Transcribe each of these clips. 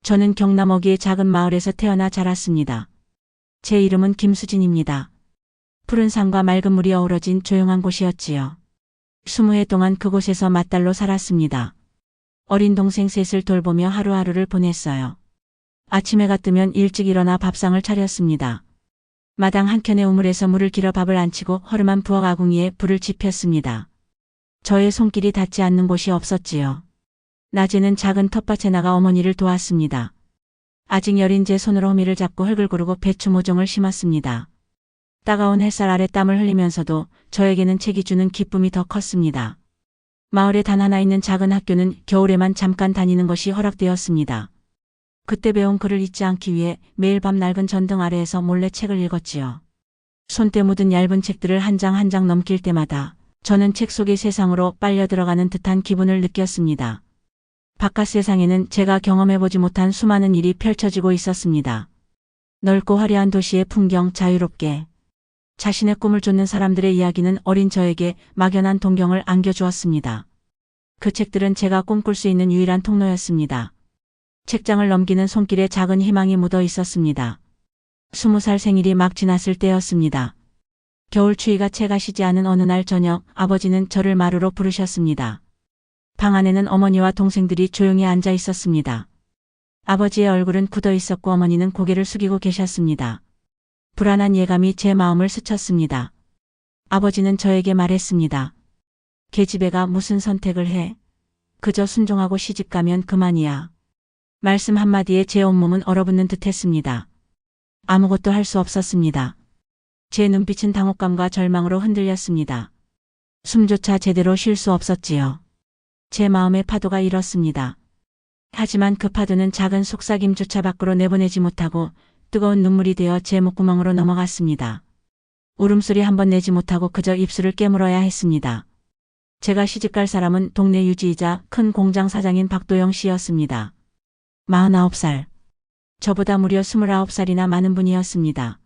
저는 경남 어귀의 작은 마을에서 태어나 자랐습니다. 제 이름은 김수진입니다. 푸른 산과 맑은 물이 어우러진 조용한 곳이었지요. 20해 동안 그곳에서 맏딸로 살았습니다. 어린 동생 셋을 돌보며 하루하루를 보냈어요. 아침 해가 뜨면 일찍 일어나 밥상을 차렸습니다. 마당 한켠의 우물에서 물을 길어 밥을 안치고 허름한 부엌 아궁이에 불을 지폈습니다. 저의 손길이 닿지 않는 곳이 없었지요. 낮에는 작은 텃밭에 나가 어머니를 도왔습니다. 아직 여린 제 손으로 호미를 잡고 흙을 고르고 배추 모종을 심었습니다. 따가운 햇살 아래 땀을 흘리면서도 저에게는 책이 주는 기쁨이 더 컸습니다. 마을에 단 하나 있는 작은 학교는 겨울에만 잠깐 다니는 것이 허락되었습니다. 그때 배운 글을 잊지 않기 위해 매일 밤 낡은 전등 아래에서 몰래 책을 읽었지요. 손때 묻은 얇은 책들을 한 장 한 장 넘길 때마다 저는 책 속의 세상으로 빨려 들어가는 듯한 기분을 느꼈습니다. 바깥 세상에는 제가 경험해보지 못한 수많은 일이 펼쳐지고 있었습니다. 넓고 화려한 도시의 풍경, 자유롭게 자신의 꿈을 쫓는 사람들의 이야기는 어린 저에게 막연한 동경을 안겨주었습니다. 그 책들은 제가 꿈꿀 수 있는 유일한 통로였습니다. 책장을 넘기는 손길에 작은 희망이 묻어 있었습니다. 20살 생일이 막 지났을 때였습니다. 겨울 추위가 채 가시지 않은 어느 날 저녁, 아버지는 저를 마루로 부르셨습니다. 방 안에는 어머니와 동생들이 조용히 앉아 있었습니다. 아버지의 얼굴은 굳어 있었고 어머니는 고개를 숙이고 계셨습니다. 불안한 예감이 제 마음을 스쳤습니다. 아버지는 저에게 말했습니다. 계집애가 무슨 선택을 해? 그저 순종하고 시집가면 그만이야. 말씀 한마디에 제 온몸은 얼어붙는 듯 했습니다. 아무것도 할 수 없었습니다. 제 눈빛은 당혹감과 절망으로 흔들렸습니다. 숨조차 제대로 쉴 수 없었지요. 제 마음의 파도가 일었습니다. 하지만 그 파도는 작은 속삭임조차 밖으로 내보내지 못하고 뜨거운 눈물이 되어 제 목구멍으로 넘어갔습니다. 울음소리 한번 내지 못하고 그저 입술을 깨물어야 했습니다. 제가 시집갈 사람은 동네 유지이자 큰 공장 사장인 박도영 씨였습니다. 49살. 저보다 무려 29살이나 많은 분이었습니다.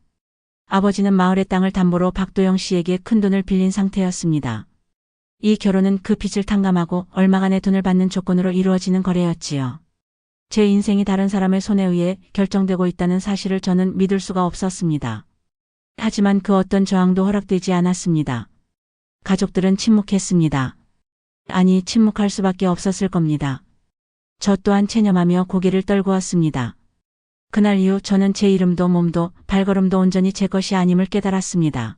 아버지는 마을의 땅을 담보로 박도영 씨에게 큰 돈을 빌린 상태였습니다. 이 결혼은 그 빚을 탕감하고 얼마간의 돈을 받는 조건으로 이루어지는 거래였지요. 제 인생이 다른 사람의 손에 의해 결정되고 있다는 사실을 저는 믿을 수가 없었습니다. 하지만 그 어떤 저항도 허락되지 않았습니다. 가족들은 침묵했습니다. 아니, 침묵할 수밖에 없었을 겁니다. 저 또한 체념하며 고개를 떨구었습니다. 그날 이후 저는 제 이름도 몸도 발걸음도 온전히 제 것이 아님을 깨달았습니다.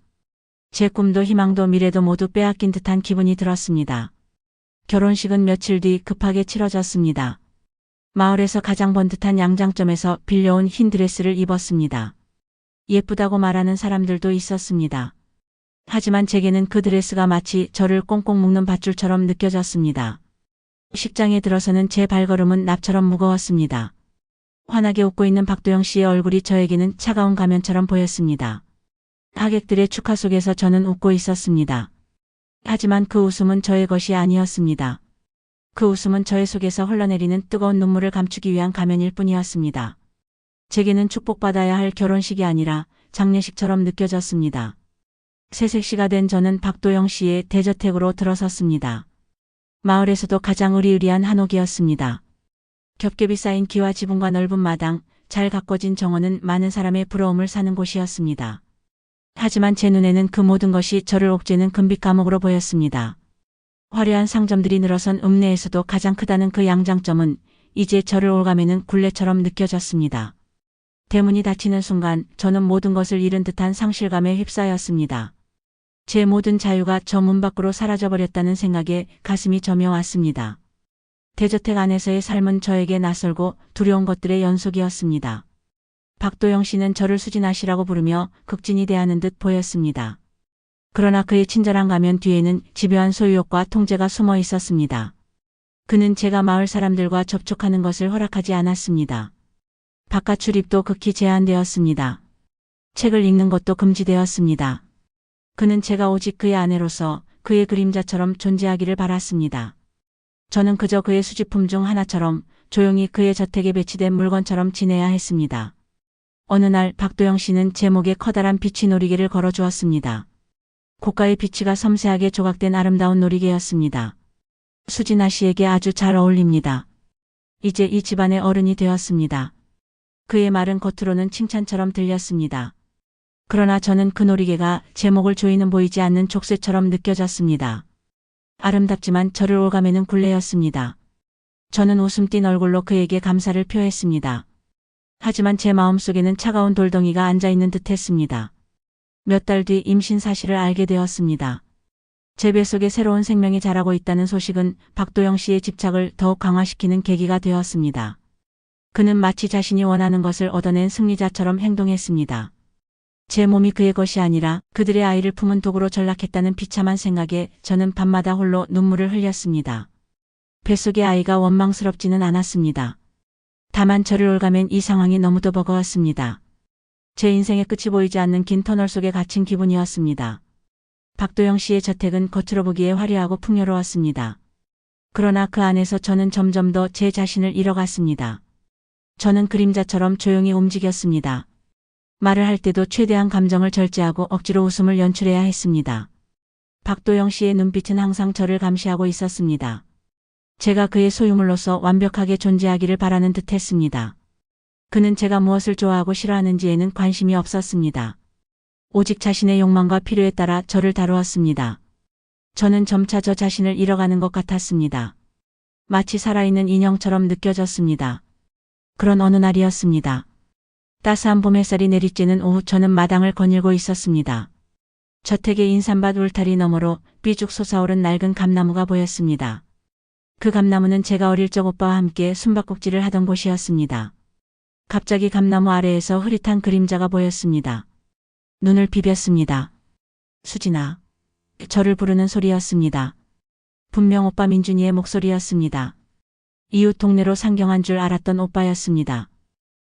제 꿈도 희망도 미래도 모두 빼앗긴 듯한 기분이 들었습니다. 결혼식은 며칠 뒤 급하게 치러졌습니다. 마을에서 가장 번듯한 양장점에서 빌려온 흰 드레스를 입었습니다. 예쁘다고 말하는 사람들도 있었습니다. 하지만 제게는 그 드레스가 마치 저를 꽁꽁 묶는 밧줄처럼 느껴졌습니다. 식장에 들어서는 제 발걸음은 납처럼 무거웠습니다. 환하게 웃고 있는 박도영 씨의 얼굴이 저에게는 차가운 가면처럼 보였습니다. 하객들의 축하 속에서 저는 웃고 있었습니다. 하지만 그 웃음은 저의 것이 아니었습니다. 그 웃음은 저의 속에서 흘러내리는 뜨거운 눈물을 감추기 위한 가면일 뿐이었습니다. 제게는 축복받아야 할 결혼식이 아니라 장례식처럼 느껴졌습니다. 새색시가 된 저는 박도영 씨의 대저택으로 들어섰습니다. 마을에서도 가장 으리으리한 한옥이었습니다. 겹겹이 쌓인 기와 지붕과 넓은 마당, 잘 가꿔진 정원은 많은 사람의 부러움을 사는 곳이었습니다. 하지만 제 눈에는 그 모든 것이 저를 옥죄는 금빛 감옥으로 보였습니다. 화려한 상점들이 늘어선 읍내에서도 가장 크다는 그 양장점은 이제 저를 올가매는 굴레처럼 느껴졌습니다. 대문이 닫히는 순간 저는 모든 것을 잃은 듯한 상실감에 휩싸였습니다. 제 모든 자유가 저 문 밖으로 사라져버렸다는 생각에 가슴이 저며왔습니다. 대저택 안에서의 삶은 저에게 낯설고 두려운 것들의 연속이었습니다. 박도영 씨는 저를 수진아 씨라고 부르며 극진히 대하는 듯 보였습니다. 그러나 그의 친절한 가면 뒤에는 집요한 소유욕과 통제가 숨어 있었습니다. 그는 제가 마을 사람들과 접촉하는 것을 허락하지 않았습니다. 바깥 출입도 극히 제한되었습니다. 책을 읽는 것도 금지되었습니다. 그는 제가 오직 그의 아내로서 그의 그림자처럼 존재하기를 바랐습니다. 저는 그저 그의 수집품 중 하나처럼 조용히 그의 저택에 배치된 물건처럼 지내야 했습니다. 어느 날 박도영 씨는 제 목에 커다란 비치 놀이개를 걸어주었습니다. 고가의 비치가 섬세하게 조각된 아름다운 놀이개였습니다. 수진아 씨에게 아주 잘 어울립니다. 이제 이 집안의 어른이 되었습니다. 그의 말은 겉으로는 칭찬처럼 들렸습니다. 그러나 저는 그 놀이개가 제 목을 조이는 보이지 않는 족쇄처럼 느껴졌습니다. 아름답지만 저를 올가매는 굴레였습니다. 저는 웃음 띤 얼굴로 그에게 감사를 표했습니다. 하지만 제 마음속에는 차가운 돌덩이가 앉아있는 듯했습니다. 몇 달 뒤 임신 사실을 알게 되었습니다. 제 뱃속에 새로운 생명이 자라고 있다는 소식은 박도영 씨의 집착을 더욱 강화시키는 계기가 되었습니다. 그는 마치 자신이 원하는 것을 얻어낸 승리자처럼 행동했습니다. 제 몸이 그의 것이 아니라 그들의 아이를 품은 도구로 전락했다는 비참한 생각에 저는 밤마다 홀로 눈물을 흘렸습니다. 뱃속의 아이가 원망스럽지는 않았습니다. 다만 저를 올가맨 이 상황이 너무도 버거웠습니다. 제 인생의 끝이 보이지 않는 긴 터널 속에 갇힌 기분이었습니다. 박도영 씨의 저택은 겉으로 보기에 화려하고 풍요로웠습니다. 그러나 그 안에서 저는 점점 더 제 자신을 잃어갔습니다. 저는 그림자처럼 조용히 움직였습니다. 말을 할 때도 최대한 감정을 절제하고 억지로 웃음을 연출해야 했습니다. 박도영 씨의 눈빛은 항상 저를 감시하고 있었습니다. 제가 그의 소유물로서 완벽하게 존재하기를 바라는 듯 했습니다. 그는 제가 무엇을 좋아하고 싫어하는지에는 관심이 없었습니다. 오직 자신의 욕망과 필요에 따라 저를 다루었습니다. 저는 점차 저 자신을 잃어가는 것 같았습니다. 마치 살아있는 인형처럼 느껴졌습니다. 그런 어느 날이었습니다. 따스한 봄 햇살이 내리쬐는 오후 저는 마당을 거닐고 있었습니다. 저택의 인삼밭 울타리 너머로 삐죽 솟아오른 낡은 감나무가 보였습니다. 그 감나무는 제가 어릴 적 오빠와 함께 숨바꼭질을 하던 곳이었습니다. 갑자기 감나무 아래에서 흐릿한 그림자가 보였습니다. 눈을 비볐습니다. 수진아. 저를 부르는 소리였습니다. 분명 오빠 민준이의 목소리였습니다. 이웃 동네로 상경한 줄 알았던 오빠였습니다.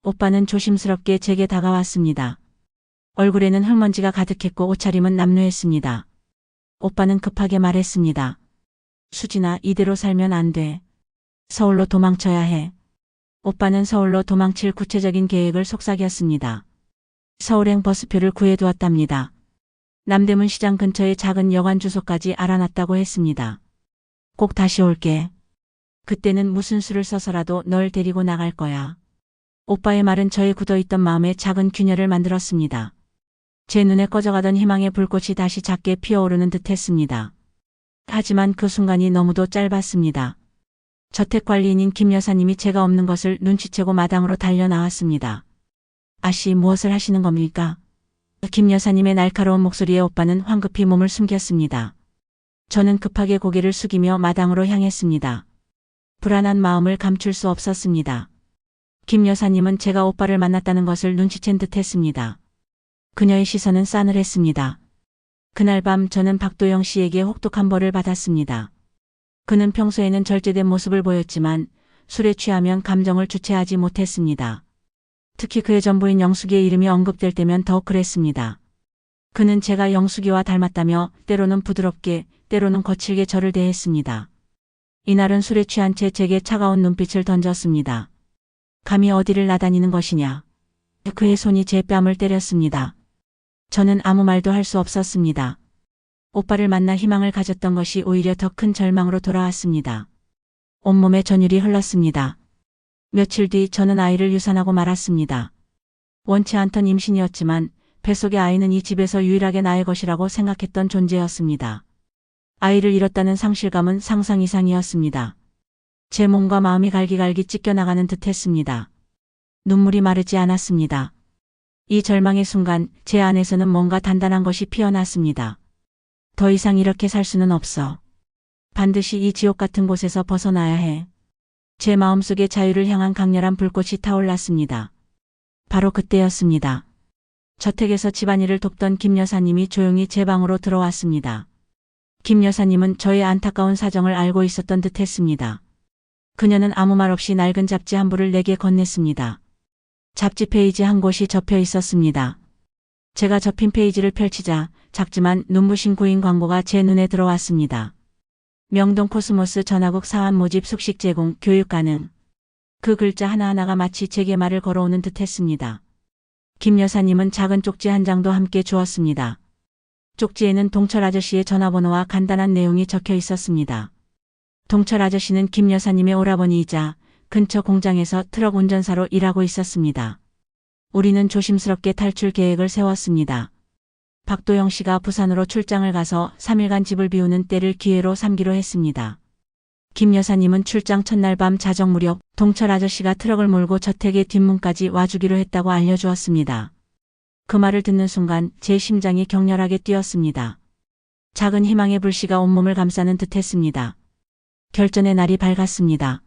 오빠는 조심스럽게 제게 다가왔습니다. 얼굴에는 흙먼지가 가득했고 옷차림은 남루했습니다. 오빠는 급하게 말했습니다. 수진아, 이대로 살면 안 돼. 서울로 도망쳐야 해. 오빠는 서울로 도망칠 구체적인 계획을 속삭였습니다. 서울행 버스표를 구해두었답니다. 남대문 시장 근처의 작은 여관 주소까지 알아놨다고 했습니다. 꼭 다시 올게. 그때는 무슨 수를 써서라도 널 데리고 나갈 거야. 오빠의 말은 저의 굳어있던 마음에 작은 균열을 만들었습니다. 제 눈에 꺼져가던 희망의 불꽃이 다시 작게 피어오르는 듯했습니다. 하지만 그 순간이 너무도 짧았습니다. 저택관리인인 김 여사님이 제가 없는 것을 눈치채고 마당으로 달려나왔습니다. 아씨, 무엇을 하시는 겁니까? 김 여사님의 날카로운 목소리에 오빠는 황급히 몸을 숨겼습니다. 저는 급하게 고개를 숙이며 마당으로 향했습니다. 불안한 마음을 감출 수 없었습니다. 김 여사님은 제가 오빠를 만났다는 것을 눈치챈 듯 했습니다. 그녀의 시선은 싸늘했습니다. 그날 밤 저는 박도영 씨에게 혹독한 벌을 받았습니다. 그는 평소에는 절제된 모습을 보였지만 술에 취하면 감정을 주체하지 못했습니다. 특히 그의 전부인 영숙이의 이름이 언급될 때면 더욱 그랬습니다. 그는 제가 영숙이와 닮았다며 때로는 부드럽게, 때로는 거칠게 저를 대했습니다. 이날은 술에 취한 채 제게 차가운 눈빛을 던졌습니다. 감히 어디를 나다니는 것이냐. 그의 손이 제 뺨을 때렸습니다. 저는 아무 말도 할 수 없었습니다. 오빠를 만나 희망을 가졌던 것이 오히려 더 큰 절망으로 돌아왔습니다. 온몸에 전율이 흘렀습니다. 며칠 뒤 저는 아이를 유산하고 말았습니다. 원치 않던 임신이었지만 뱃속의 아이는 이 집에서 유일하게 나의 것이라고 생각했던 존재였습니다. 아이를 잃었다는 상실감은 상상 이상이었습니다. 제 몸과 마음이 갈기갈기 찢겨나가는 듯했습니다. 눈물이 마르지 않았습니다. 이 절망의 순간 제 안에서는 뭔가 단단한 것이 피어났습니다. 더 이상 이렇게 살 수는 없어. 반드시 이 지옥 같은 곳에서 벗어나야 해. 제 마음속에 자유를 향한 강렬한 불꽃이 타올랐습니다. 바로 그때였습니다. 저택에서 집안일을 돕던 김 여사님이 조용히 제 방으로 들어왔습니다. 김 여사님은 저의 안타까운 사정을 알고 있었던 듯 했습니다. 그녀는 아무 말 없이 낡은 잡지 한 부를 내게 건넸습니다. 잡지 페이지 한 곳이 접혀 있었습니다. 제가 접힌 페이지를 펼치자 작지만 눈부신 구인 광고가 제 눈에 들어왔습니다. 명동 코스모스 전화국 사원 모집 숙식 제공 교육 가능. 그 글자 하나하나가 마치 제게 말을 걸어오는 듯 했습니다. 김 여사님은 작은 쪽지 한 장도 함께 주었습니다. 쪽지에는 동철 아저씨의 전화번호와 간단한 내용이 적혀 있었습니다. 동철 아저씨는 김 여사님의 오라버니이자 근처 공장에서 트럭 운전사로 일하고 있었습니다. 우리는 조심스럽게 탈출 계획을 세웠습니다. 박도영 씨가 부산으로 출장을 가서 3일간 집을 비우는 때를 기회로 삼기로 했습니다. 김 여사님은 출장 첫날 밤 자정 무렵 동철 아저씨가 트럭을 몰고 저택의 뒷문까지 와주기로 했다고 알려주었습니다. 그 말을 듣는 순간 제 심장이 격렬하게 뛰었습니다. 작은 희망의 불씨가 온몸을 감싸는 듯했습니다. 결전의 날이 밝았습니다.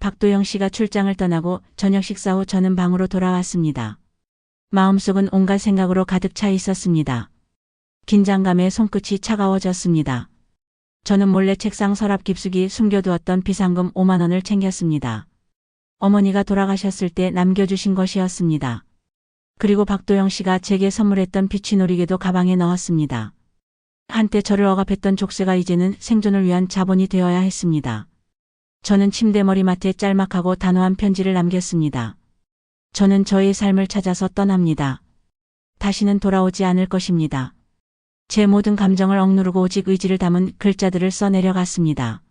박도영 씨가 출장을 떠나고 저녁 식사 후 저는 방으로 돌아왔습니다. 마음속은 온갖 생각으로 가득 차 있었습니다. 긴장감에 손끝이 차가워졌습니다. 저는 몰래 책상 서랍 깊숙이 숨겨두었던 비상금 5만 원을 챙겼습니다. 어머니가 돌아가셨을 때 남겨주신 것이었습니다. 그리고 박도영 씨가 제게 선물했던 비치놀이개도 가방에 넣었습니다. 한때 저를 억압했던 족쇄가 이제는 생존을 위한 자본이 되어야 했습니다. 저는 침대 머리맡에 짤막하고 단호한 편지를 남겼습니다. 저는 저의 삶을 찾아서 떠납니다. 다시는 돌아오지 않을 것입니다. 제 모든 감정을 억누르고 오직 의지를 담은 글자들을 써내려갔습니다.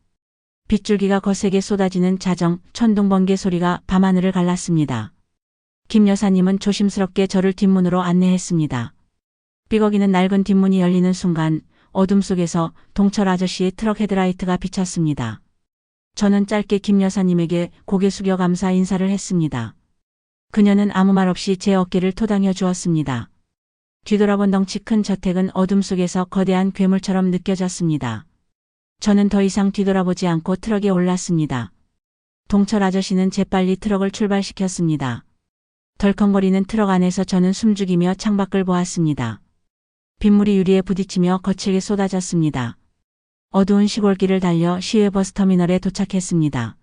빗줄기가 거세게 쏟아지는 자정, 천둥번개 소리가 밤하늘을 갈랐습니다. 김 여사님은 조심스럽게 저를 뒷문으로 안내했습니다. 삐걱이는 낡은 뒷문이 열리는 순간 어둠 속에서 동철 아저씨의 트럭 헤드라이트가 비쳤습니다. 저는 짧게 김 여사님에게 고개 숙여 감사 인사를 했습니다. 그녀는 아무 말 없이 제 어깨를 토당여 주었습니다. 뒤돌아본 덩치 큰 저택은 어둠 속에서 거대한 괴물처럼 느껴졌습니다. 저는 더 이상 뒤돌아보지 않고 트럭에 올랐습니다. 동철 아저씨는 재빨리 트럭을 출발시켰습니다. 덜컹거리는 트럭 안에서 저는 숨죽이며 창밖을 보았습니다. 빗물이 유리에 부딪히며 거칠게 쏟아졌습니다. 어두운 시골길을 달려 시외 버스터미널에 도착했습니다.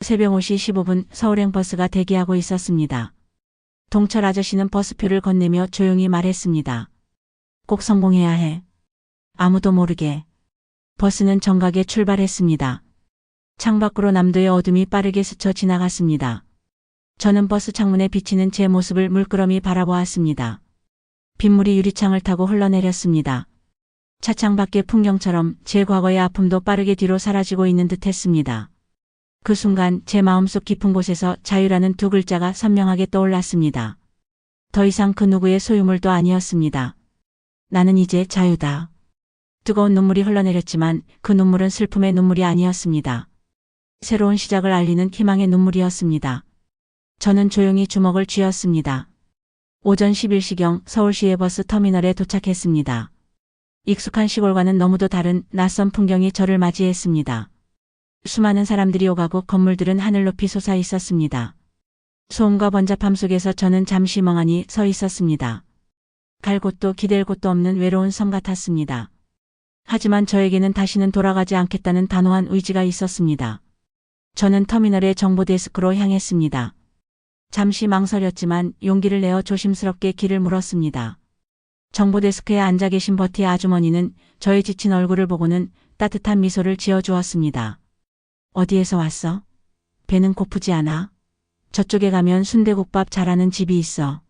새벽 5시 15분 서울행 버스가 대기하고 있었습니다. 동철 아저씨는 버스표를 건네며 조용히 말했습니다. 꼭 성공해야 해. 아무도 모르게. 버스는 정각에 출발했습니다. 창밖으로 남도의 어둠이 빠르게 스쳐 지나갔습니다. 저는 버스 창문에 비치는 제 모습을 물끄러미 바라보았습니다. 빗물이 유리창을 타고 흘러내렸습니다. 차창 밖의 풍경처럼 제 과거의 아픔도 빠르게 뒤로 사라지고 있는 듯했습니다. 그 순간 제 마음속 깊은 곳에서 자유라는 두 글자가 선명하게 떠올랐습니다. 더 이상 그 누구의 소유물도 아니었습니다. 나는 이제 자유다. 뜨거운 눈물이 흘러내렸지만 그 눈물은 슬픔의 눈물이 아니었습니다. 새로운 시작을 알리는 희망의 눈물이었습니다. 저는 조용히 주먹을 쥐었습니다. 오전 11시경 서울시외 버스 터미널에 도착했습니다. 익숙한 시골과는 너무도 다른 낯선 풍경이 저를 맞이했습니다. 수많은 사람들이 오가고 건물들은 하늘 높이 솟아 있었습니다. 소음과 번잡함 속에서 저는 잠시 멍하니 서 있었습니다. 갈 곳도 기댈 곳도 없는 외로운 섬 같았습니다. 하지만 저에게는 다시는 돌아가지 않겠다는 단호한 의지가 있었습니다. 저는 터미널의 정보 데스크로 향했습니다. 잠시 망설였지만 용기를 내어 조심스럽게 길을 물었습니다. 정보 데스크에 앉아 계신 버티 아주머니는 저의 지친 얼굴을 보고는 따뜻한 미소를 지어주었습니다. 어디에서 왔어? 배는 고프지 않아? 저쪽에 가면 순대국밥 잘하는 집이 있어.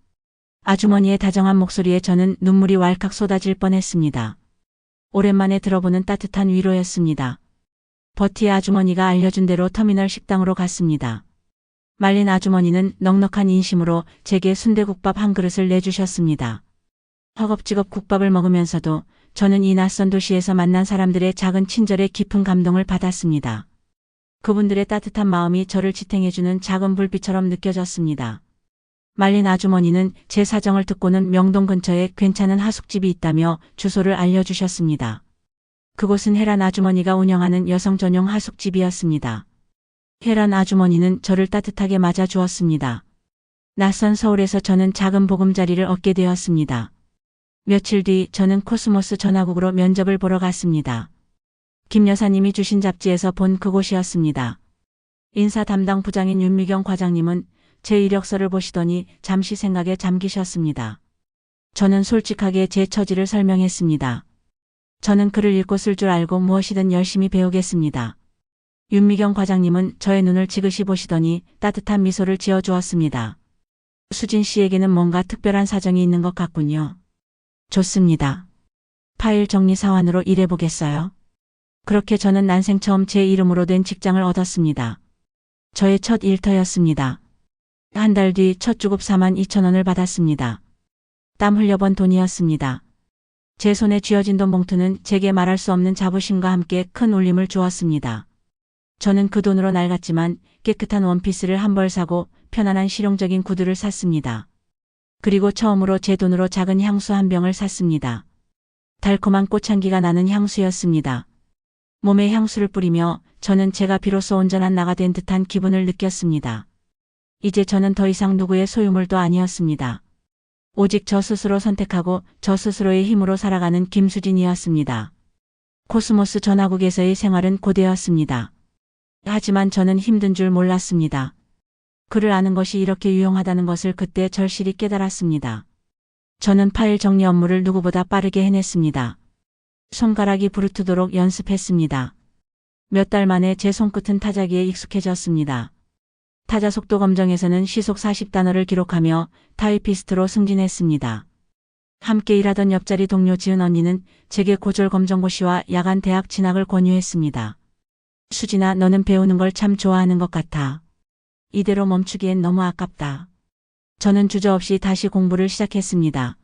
아주머니의 다정한 목소리에 저는 눈물이 왈칵 쏟아질 뻔했습니다. 오랜만에 들어보는 따뜻한 위로였습니다. 버티 아주머니가 알려준 대로 터미널 식당으로 갔습니다. 말린 아주머니는 넉넉한 인심으로 제게 순대국밥 한 그릇을 내주셨습니다. 허겁지겁 국밥을 먹으면서도 저는 이 낯선 도시에서 만난 사람들의 작은 친절에 깊은 감동을 받았습니다. 그분들의 따뜻한 마음이 저를 지탱해주는 작은 불빛처럼 느껴졌습니다. 말린 아주머니는 제 사정을 듣고는 명동 근처에 괜찮은 하숙집이 있다며 주소를 알려주셨습니다. 그곳은 혜란 아주머니가 운영하는 여성 전용 하숙집이었습니다. 혜란 아주머니는 저를 따뜻하게 맞아주었습니다. 낯선 서울에서 저는 작은 보금자리를 얻게 되었습니다. 며칠 뒤 저는 코스모스 전화국으로 면접을 보러 갔습니다. 김 여사님이 주신 잡지에서 본 그곳이었습니다. 인사 담당 부장인 윤미경 과장님은 제 이력서를 보시더니 잠시 생각에 잠기셨습니다. 저는 솔직하게 제 처지를 설명했습니다. 저는 글을 읽고 쓸 줄 알고 무엇이든 열심히 배우겠습니다. 윤미경 과장님은 저의 눈을 지그시 보시더니 따뜻한 미소를 지어주었습니다. 수진 씨에게는 뭔가 특별한 사정이 있는 것 같군요. 좋습니다. 파일 정리 사원으로 일해보겠어요. 그렇게 저는 난생 처음 제 이름으로 된 직장을 얻었습니다. 저의 첫 일터였습니다. 한 달 뒤 첫 주급 42,000원을 받았습니다. 땀 흘려번 돈이었습니다. 제 손에 쥐어진 돈 봉투는 제게 말할 수 없는 자부심과 함께 큰 울림을 주었습니다. 저는 그 돈으로 낡았지만 깨끗한 원피스를 한 벌 사고 편안한 실용적인 구두를 샀습니다. 그리고 처음으로 제 돈으로 작은 향수 한 병을 샀습니다. 달콤한 꽃향기가 나는 향수였습니다. 몸에 향수를 뿌리며 저는 제가 비로소 온전한 나가 된 듯한 기분을 느꼈습니다. 이제 저는 더 이상 누구의 소유물도 아니었습니다. 오직 저 스스로 선택하고 저 스스로의 힘으로 살아가는 김수진이었습니다. 코스모스 전화국에서의 생활은 고되었습니다. 하지만 저는 힘든 줄 몰랐습니다. 글을 아는 것이 이렇게 유용하다는 것을 그때 절실히 깨달았습니다. 저는 파일 정리 업무를 누구보다 빠르게 해냈습니다. 손가락이 부르트도록 연습했습니다. 몇 달 만에 제 손끝은 타자기에 익숙해졌습니다. 타자 속도 검정에서는 시속 40단어를 기록하며 타이피스트로 승진했습니다. 함께 일하던 옆자리 동료 지은 언니는 제게 고졸 검정고시와 야간 대학 진학을 권유했습니다. 수진아, 너는 배우는 걸 참 좋아하는 것 같아. 이대로 멈추기엔 너무 아깝다. 저는 주저없이 다시 공부를 시작했습니다.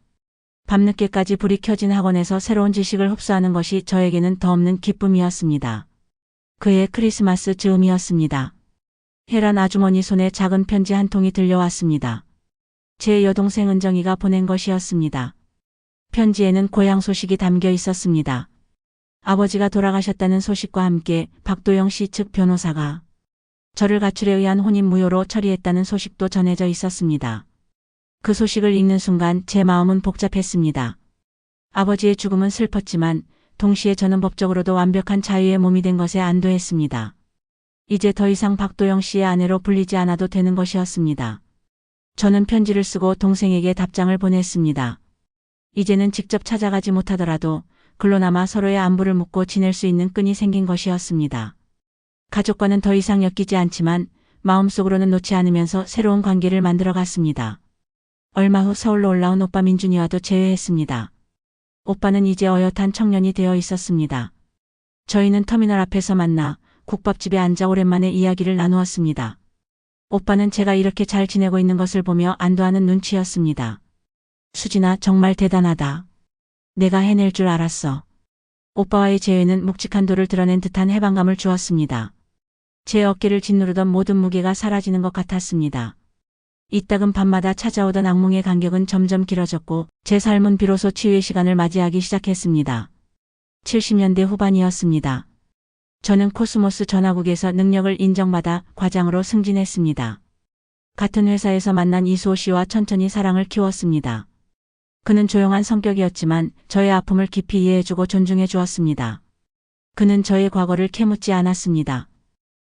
밤늦게까지 불이 켜진 학원에서 새로운 지식을 흡수하는 것이 저에게는 더 없는 기쁨이었습니다. 그해 크리스마스 즈음이었습니다. 혜란 아주머니 손에 작은 편지 한 통이 들려왔습니다. 제 여동생 은정이가 보낸 것이었습니다. 편지에는 고향 소식이 담겨 있었습니다. 아버지가 돌아가셨다는 소식과 함께 박도영 씨 측 변호사가 저를 가출에 의한 혼인 무효로 처리했다는 소식도 전해져 있었습니다. 그 소식을 읽는 순간 제 마음은 복잡했습니다. 아버지의 죽음은 슬펐지만 동시에 저는 법적으로도 완벽한 자유의 몸이 된 것에 안도했습니다. 이제 더 이상 박도영 씨의 아내로 불리지 않아도 되는 것이었습니다. 저는 편지를 쓰고 동생에게 답장을 보냈습니다. 이제는 직접 찾아가지 못하더라도 글로나마 서로의 안부를 묻고 지낼 수 있는 끈이 생긴 것이었습니다. 가족과는 더 이상 엮이지 않지만 마음속으로는 놓지 않으면서 새로운 관계를 만들어갔습니다. 얼마 후 서울로 올라온 오빠 민준이와도 재회했습니다. 오빠는 이제 어엿한 청년이 되어 있었습니다. 저희는 터미널 앞에서 만나 국밥집에 앉아 오랜만에 이야기를 나누었습니다. 오빠는 제가 이렇게 잘 지내고 있는 것을 보며 안도하는 눈치였습니다. 수진아, 정말 대단하다. 내가 해낼 줄 알았어. 오빠와의 재회는 묵직한 돌을 드러낸 듯한 해방감을 주었습니다. 제 어깨를 짓누르던 모든 무게가 사라지는 것 같았습니다. 이따금 밤마다 찾아오던 악몽의 간격은 점점 길어졌고 제 삶은 비로소 치유의 시간을 맞이하기 시작했습니다. 70년대 후반이었습니다. 저는 코스모스 전화국에서 능력을 인정받아 과장으로 승진했습니다. 같은 회사에서 만난 이수호 씨와 천천히 사랑을 키웠습니다. 그는 조용한 성격이었지만 저의 아픔을 깊이 이해해주고 존중해 주었습니다. 그는 저의 과거를 캐묻지 않았습니다.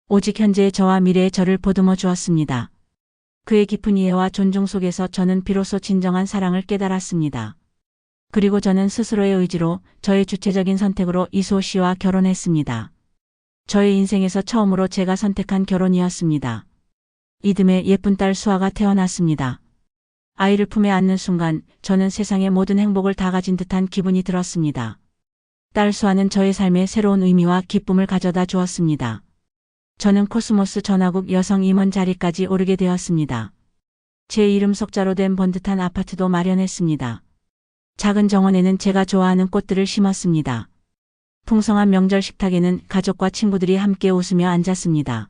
오직 현재의 저와 미래의 저를 보듬어 주었습니다. 그의 깊은 이해와 존중 속에서 저는 비로소 진정한 사랑을 깨달았습니다. 그리고 저는 스스로의 의지로 저의 주체적인 선택으로 이수호 씨와 결혼했습니다. 저의 인생에서 처음으로 제가 선택한 결혼이었습니다. 이듬해 예쁜 딸 수아가 태어났습니다. 아이를 품에 안는 순간 저는 세상의 모든 행복을 다 가진 듯한 기분이 들었습니다. 딸 수아는 저의 삶에 새로운 의미와 기쁨을 가져다 주었습니다. 저는 코스모스 전화국 여성 임원 자리까지 오르게 되었습니다. 제 이름 석자로 된 번듯한 아파트도 마련했습니다. 작은 정원에는 제가 좋아하는 꽃들을 심었습니다. 풍성한 명절 식탁에는 가족과 친구들이 함께 웃으며 앉았습니다.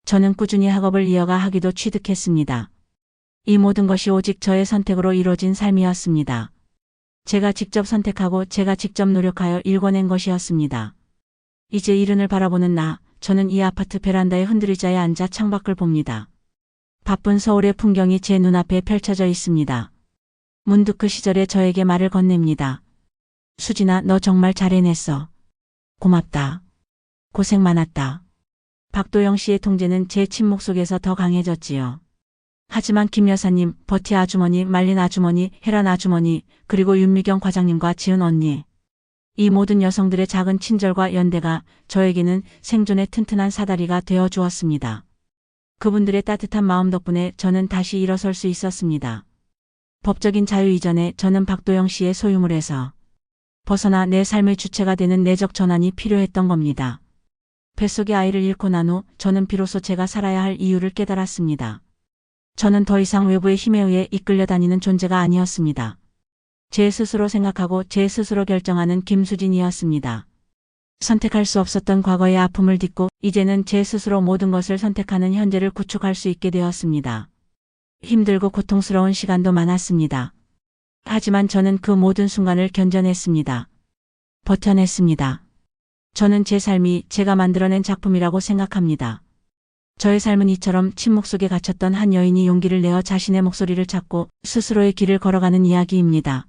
저는 꾸준히 학업을 이어가 학위도 취득했습니다. 이 모든 것이 오직 저의 선택으로 이루어진 삶이었습니다. 제가 직접 선택하고 제가 직접 노력하여 일궈낸 것이었습니다. 이제 이른을 바라보는 저는 이 아파트 베란다의 흔들의자에 앉아 창밖을 봅니다. 바쁜 서울의 풍경이 제 눈앞에 펼쳐져 있습니다. 문득 그 시절의 저에게 말을 건넵니다. 수진아, 너 정말 잘 해냈어. 고맙다. 고생 많았다. 박도영 씨의 통제는 제 침묵 속에서 더 강해졌지요. 하지만 김 여사님, 버티 아주머니, 말린 아주머니, 혜란 아주머니, 그리고 윤미경 과장님과 지은 언니. 이 모든 여성들의 작은 친절과 연대가 저에게는 생존의 튼튼한 사다리가 되어 주었습니다. 그분들의 따뜻한 마음 덕분에 저는 다시 일어설 수 있었습니다. 법적인 자유 이전에 저는 박도영 씨의 소유물에서 벗어나 내 삶의 주체가 되는 내적 전환이 필요했던 겁니다. 뱃속의 아이를 잃고 난 후 저는 비로소 제가 살아야 할 이유를 깨달았습니다. 저는 더 이상 외부의 힘에 의해 이끌려 다니는 존재가 아니었습니다. 제 스스로 생각하고 제 스스로 결정하는 김수진이었습니다. 선택할 수 없었던 과거의 아픔을 딛고 이제는 제 스스로 모든 것을 선택하는 현재를 구축할 수 있게 되었습니다. 힘들고 고통스러운 시간도 많았습니다. 하지만 저는 그 모든 순간을 견뎌냈습니다. 버텨냈습니다. 저는 제 삶이 제가 만들어낸 작품이라고 생각합니다. 저의 삶은 이처럼 침묵 속에 갇혔던 한 여인이 용기를 내어 자신의 목소리를 찾고 스스로의 길을 걸어가는 이야기입니다.